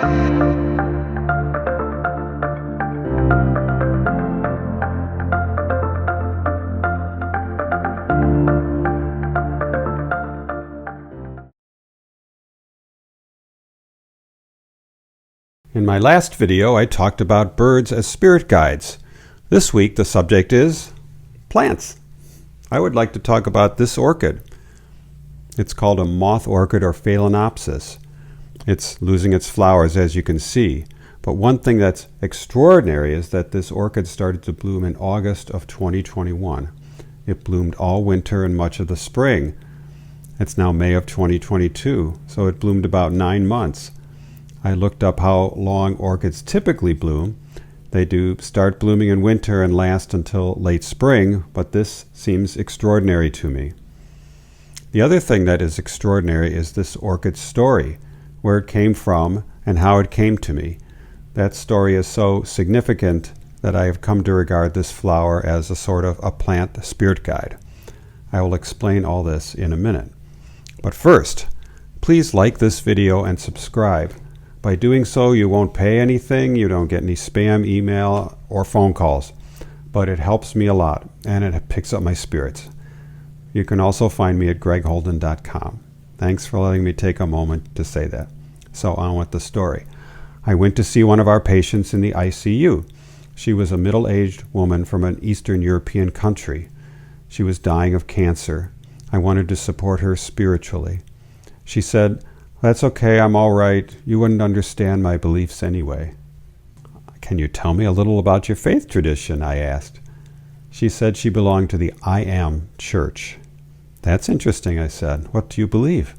In my last video, I talked about birds as spirit guides. This week, the subject is plants. I would like to talk about this orchid. It's called a moth orchid or phalaenopsis. It's losing its flowers, as you can see. But one thing that's extraordinary is that this orchid started to bloom in August of 2021. It bloomed all winter and much of the spring. It's now May of 2022, so it bloomed about 9 months. I looked up how long orchids typically bloom. They do start blooming in winter and last until late spring, but this seems extraordinary to me. The other thing that is extraordinary is this orchid's story, where it came from and how it came to me. That story is so significant that I have come to regard this flower as a sort of a plant spirit guide. I will explain all this in a minute. But first, please like this video and subscribe. By doing so, you won't pay anything, you don't get any spam email or phone calls, but it helps me a lot and it picks up my spirits. You can also find me at gregholden.com. Thanks for letting me take a moment to say that. So on with the story. I went to see one of our patients in the ICU. She was a middle-aged woman from an Eastern European country. She was dying of cancer. I wanted to support her spiritually. She said, "That's okay, I'm all right. You wouldn't understand my beliefs anyway." "Can you tell me a little about your faith tradition?" I asked. She said she belonged to the I Am Church. "That's interesting," I said. "What do you believe?"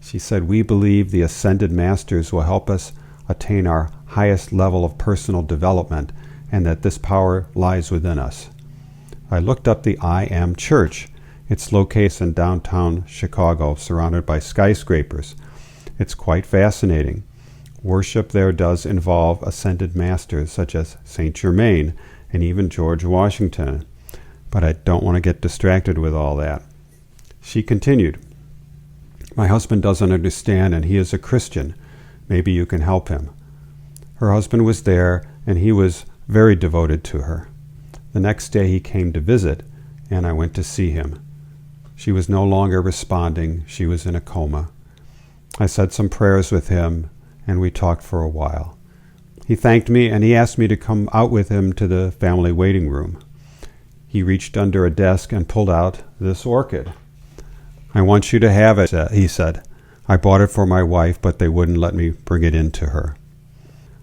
She said, "We believe the ascended masters will help us attain our highest level of personal development and that this power lies within us." I looked up the I Am Church. It's located in downtown Chicago, surrounded by skyscrapers. It's quite fascinating. Worship there does involve ascended masters such as Saint Germain and even George Washington. But I don't want to get distracted with all that. She continued, "My husband doesn't understand and he is a Christian. Maybe you can help him." Her husband was there and he was very devoted to her. The next day he came to visit and I went to see him. She was no longer responding. She was in a coma. I said some prayers with him, and we talked for a while. He thanked me, and he asked me to come out with him to the family waiting room. He reached under a desk and pulled out this orchid. "I want you to have it," he said. "I bought it for my wife, but they wouldn't let me bring it in to her."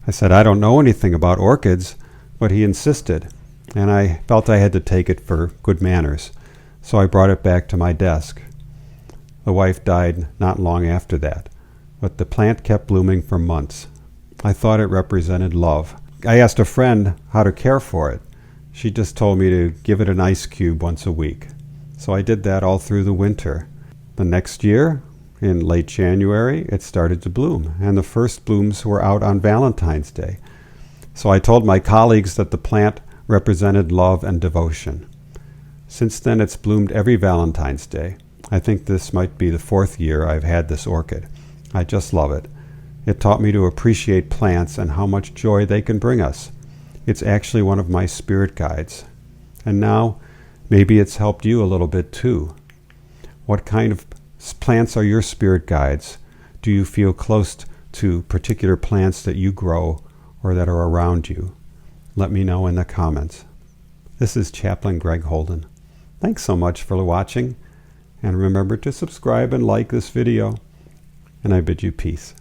I said, "I don't know anything about orchids," but he insisted, and I felt I had to take it for good manners. So I brought it back to my desk. The wife died not long after that, but the plant kept blooming for months. I thought it represented love. I asked a friend how to care for it. She just told me to give it an ice cube once a week. So I did that all through the winter. The next year, in late January, it started to bloom, and the first blooms were out on Valentine's Day. So I told my colleagues that the plant represented love and devotion. Since then, it's bloomed every Valentine's Day. I think this might be the 4th year I've had this orchid. I just love it. It taught me to appreciate plants and how much joy they can bring us. It's actually one of my spirit guides. And now, maybe it's helped you a little bit too. What kind of plants are your spirit guides? Do you feel close to particular plants that you grow or that are around you? Let me know in the comments. This is Chaplain Greg Holden. Thanks so much for watching, and remember to subscribe and like this video, and I bid you peace.